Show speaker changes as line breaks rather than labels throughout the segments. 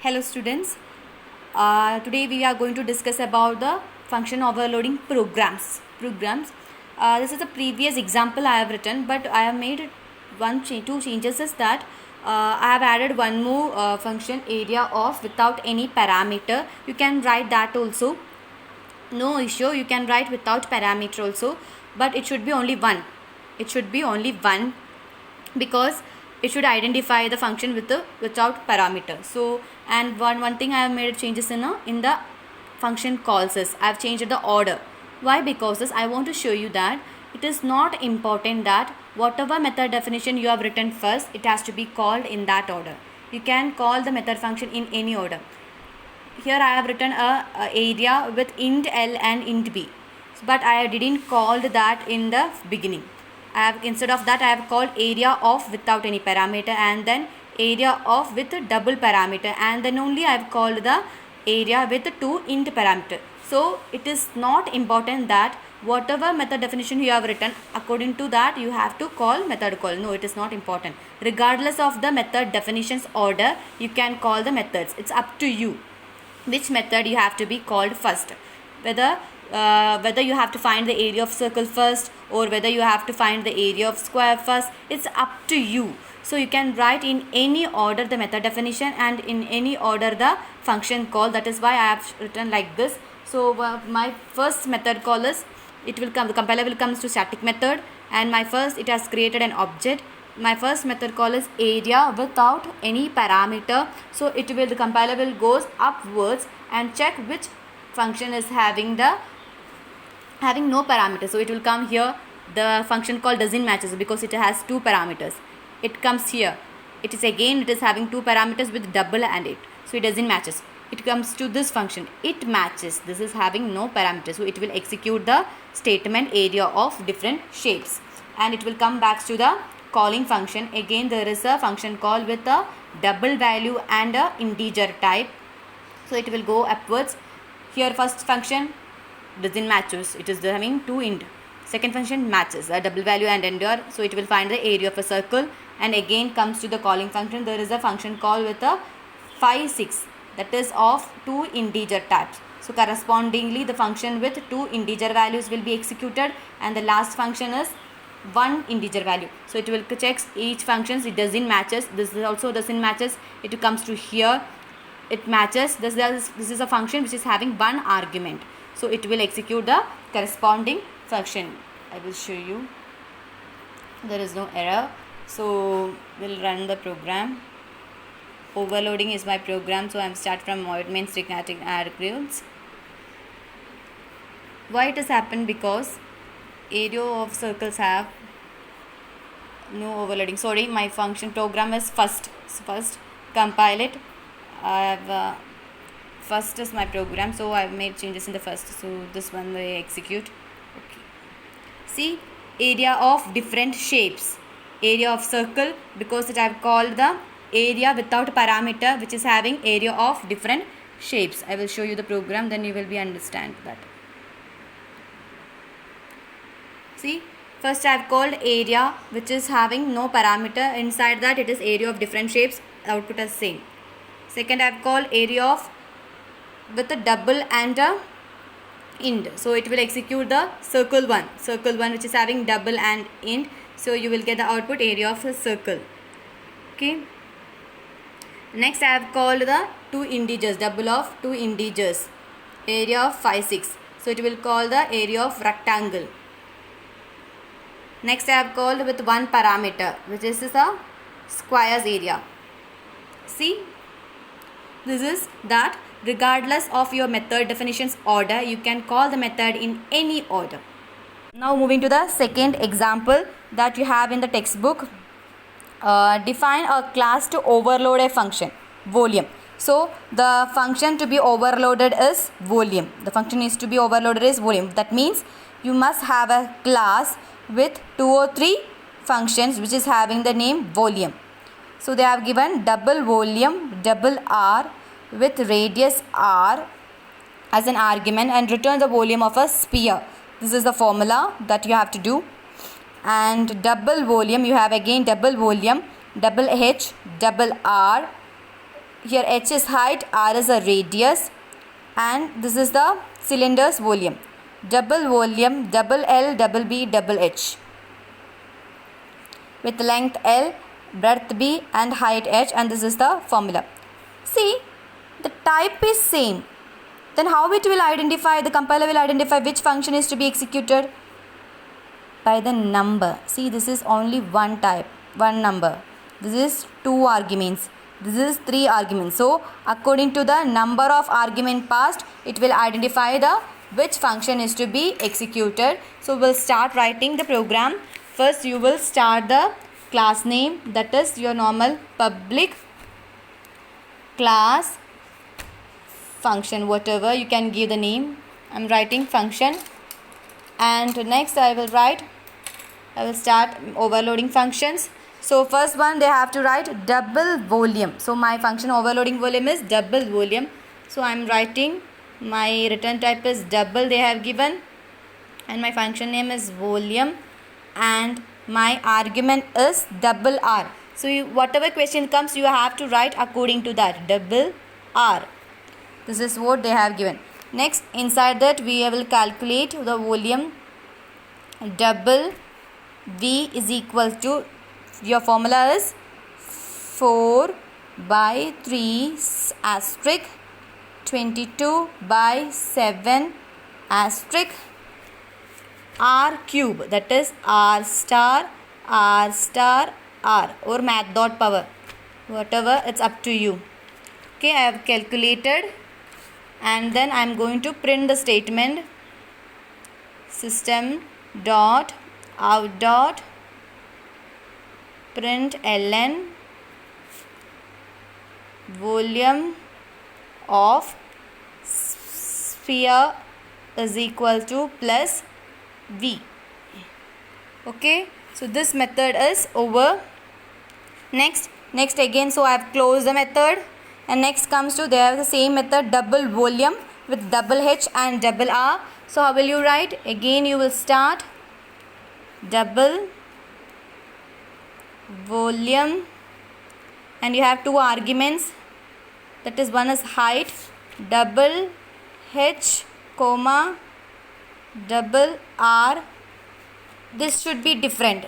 Hello students, today we are going to discuss about the function overloading programs. This is a previous example I have written, but I have made two changes is that I have added one more function area of without any parameter. You can write that also, no issue. You can write without parameter also, but it should be only one. It should be only one because it should identify the function without parameter. So, and one thing I have made changes in the function calls is I have changed the order. Why? Because I want to show you that it is not important that whatever method definition you have written first, it has to be called in that order. You can call the method function in any order. Here I have written a area with int L and int B, but I didn't call that in the beginning. Instead of that I have called area of without any parameter, and then area of with double parameter, and then only I have called the area with two int parameter. So it is not important that whatever method definition you have written, according to that you have to call method call. No, it is not important. Regardless of the method definitions order, you can call the methods. It's up to you which method you have to be called first, whether you have to find the area of circle first or whether you have to find the area of square first. It's up to you. So you can write in any order the method definition and in any order the function call. That is why I have written like this. So my first method call is, it will come, the compiler will comes to static method, and my first, it has created an object. My first method call is area without any parameter. So it will, the compiler will goes upwards and check which function is having no parameter. So it will come here, the function call doesn't matches because it has two parameters. It comes here, it is having two parameters with double and it, so it doesn't matches. It comes to this function, it matches, this is having no parameters. So it will execute the statement area of different shapes, and it will come back to the calling function. Again there is a function call with a double value and a integer type, so it will go upwards. Here first function doesn't matches, it is having two int. Second function matches a double value and integer, so it will find the area of a circle, and again comes to the calling function. There is a function call with a 5 6, that is of two integer types. So correspondingly the function with two integer values will be executed, and the last function is one integer value. So it will check each functions, it doesn't matches, this is also doesn't matches. It comes to here, it matches. This is a function which is having one argument, so it will execute the corresponding function. I will show you, there is no error. So we'll run the program. Overloading is my program, so I'm start from main static attributes. Why it has happened? Because area of circles have no overloading. Sorry, my function program is first. So first compile it. I have first is my program, so I've made changes in the first. So this one will execute. Okay. See, area of different shapes. Area of circle, because it I've called the area without parameter, which is having area of different shapes. I will show you the program, then you will be understand that. See, first I have called area which is having no parameter. Inside that it is area of different shapes. Output is same. Second I have called area of with a double and a int. So it will execute the circle one which is having double and int. So you will get the output area of a circle. Okay. Next I have called the two integers, double of two integers, area of 5 6. So it will call the area of rectangle. Next I have called with one parameter, which is a squares area. See, this is that regardless of your method definitions order, you can call the method in any order. Now moving to the second example that you have in the textbook. Define a class to overload a function, volume. So the function to be overloaded is volume. The function is to be overloaded is volume. That means you must have a class with 2 or 3 functions which is having the name volume. So they have given double volume, double r with radius r as an argument, and return the volume of a sphere. This is the formula that you have to do. And double volume, you have again double volume, double h, double r here h is height, r is a radius, and this is the cylinder's volume. Double volume, double L, double B, double H, with length L, breadth B, and height H, and this is the formula. See, the type is same. Then how it will identify, the compiler will identify which function is to be executed? By the number. See, this is only one type, one number. This is 2 arguments. This is 3 arguments. So, according to the number of argument passed, it will identify the which function is to be executed. So, we'll start writing the program. First, you will start the class name, that is your normal public class function, whatever you can give the name. I'm writing function, and next I will start overloading functions. So first one, they have to write double volume. So my function overloading volume is double volume. So I'm writing, my return type is double they have given, and my function name is volume, and my argument is double R. So whatever question comes, you have to write according to that, double R. This is what they have given. Next, inside that we will calculate the volume. Double V is equal to, your formula is 4 by 3 asterisk 22 by 7 asterisk R cube, that is R star R star R, or math dot power, whatever, it's up to you. Okay, I have calculated, and then I am going to print the statement system dot out dot print ln volume of sphere is equal to plus V. Okay, so this method is over. Next again, so I have closed the method, and next comes to, they have the same method, double volume with double H and double R. So how will you write? Again you will start double volume, and you have 2 arguments, that is one is height, double H comma double R. This should be different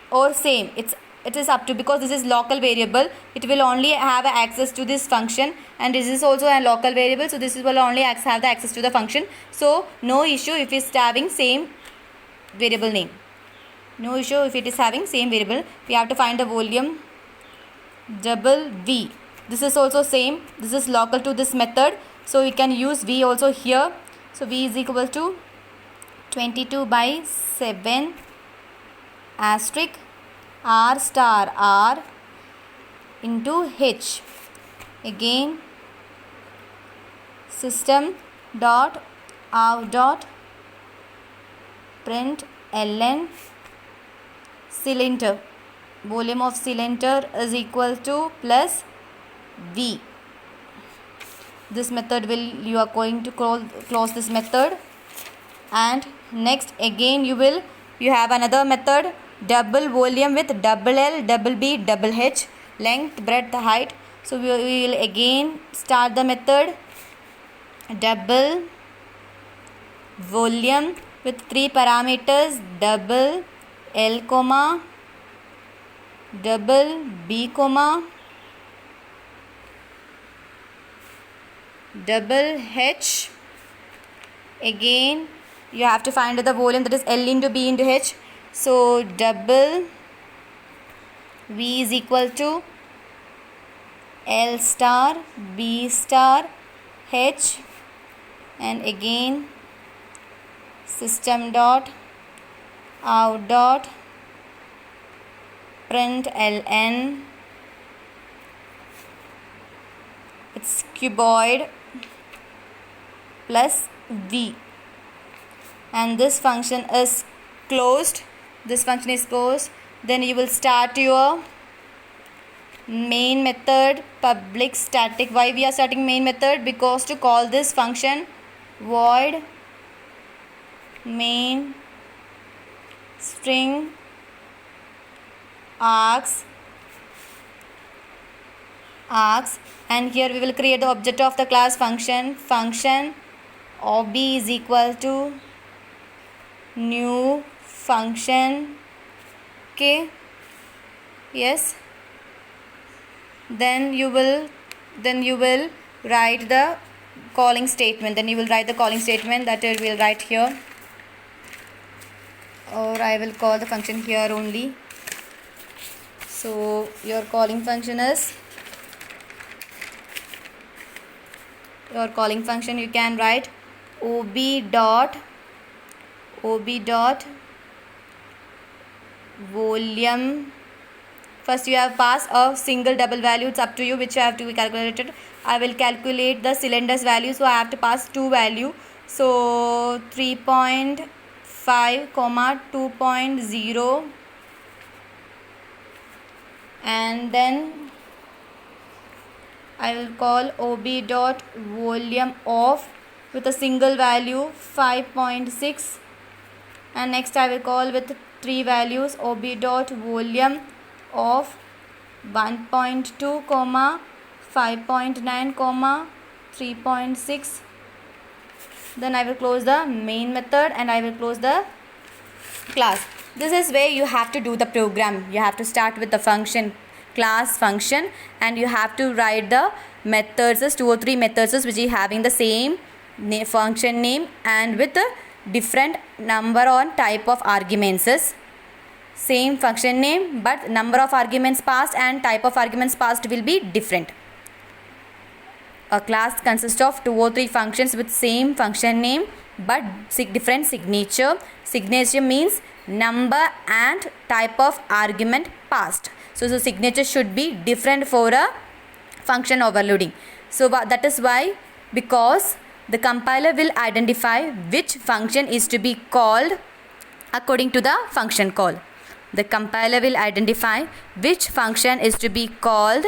or same, it is up to, because this is local variable, it will only have access to this function, and this is also a local variable, so this will only have the access to the function. So no issue if it's having same variable name, no issue if it is having same variable. We have to find the volume double V. This is also same, this is local to this method, so we can use V also here. So V is equal to 22 by 7 asterisk R star R into H. Again system dot out dot print ln cylinder, volume of cylinder is equal to plus V. This method will, you are going to close this method. And next again you have another method, double volume with double L, double B, double H, length, breadth, height. So we will again start the method double volume with 3 parameters, double L comma double B comma double H. Again you have to find the volume, that is L into B into H. So double V is equal to L star B star H, and again system dot out dot print ln, it's cuboid plus V, and this function is closed. This function is closed. Then you will start your main method public static. Why we are starting main method? Because to call this function, void main string args args, and here we will create the object of the class function. Function of b is equal to new function. Okay, yes, then you will write the calling statement. Then you will write the calling statement that I will write here, or I will call the function here only. So your calling function you can write ob dot volume. First you have passed a single double value. It's up to you which you have to be calculated. I will calculate the cylinders value, so I have to pass two value. So 3.5, 2.0, and then I will call ob dot volume of with a single value 5.6, and next I will call with three values ob dot volume of 1.2, 5.9, 3.6. Then I will close the main method and I will close the class. This is where you have to do the program. You have to start with the function, class function, and you have to write the methods, 2 or 3 methods which is having the same function name and with a different number or type of arguments. Same function name, but number of arguments passed and type of arguments passed will be different. A class consists of 2 or 3 functions with same function name but different signature. Signature means number and type of argument passed. So signature should be different for a function overloading. So that is why, because the compiler will identify which function is to be called according to the function call. The compiler will identify which function is to be called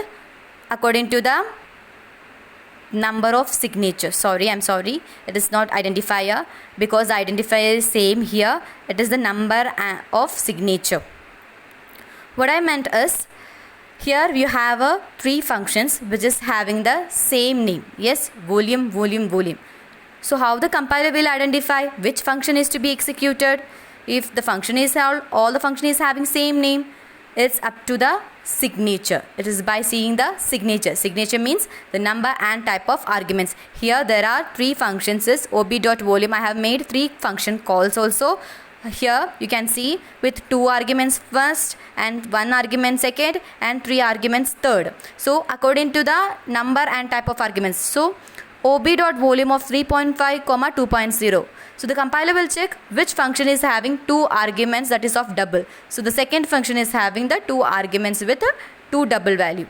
according to the number of signature. I'm sorry, it is not identifier, because the identifier is same here. It is the number of signature. What I meant is, here you have 3 functions which is having the same name. Yes, volume. So how the compiler will identify which function is to be executed? If the function is all the function is having same name, it's up to the signature. It is by seeing the signature. Signature means the number and type of arguments. Here there are 3 functions is ob.volume. I have made 3 function calls also. Here you can see with 2 arguments first and 1 argument second and 3 arguments third. So according to the number and type of arguments. So ob.volume of 3.5, 2.0. So the compiler will check which function is having 2 arguments, that is of double. So the second function is having the 2 arguments with a 2 double value.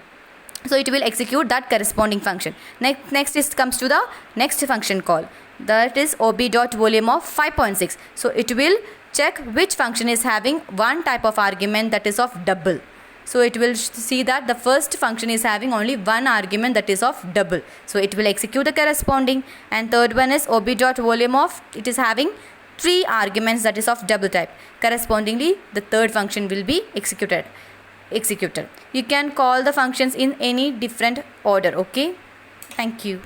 So it will execute that corresponding function. Next it comes to the next function call. That is ob.volume of 5.6. So it will check which function is having 1 type of argument, that is of double. So it will see that the first function is having only 1 argument, that is of double. So it will execute the corresponding. And third one is ob.volume of, it is having 3 arguments, that is of double type. Correspondingly, the third function will be executed. You can call the functions in any different order. Okay. Thank you.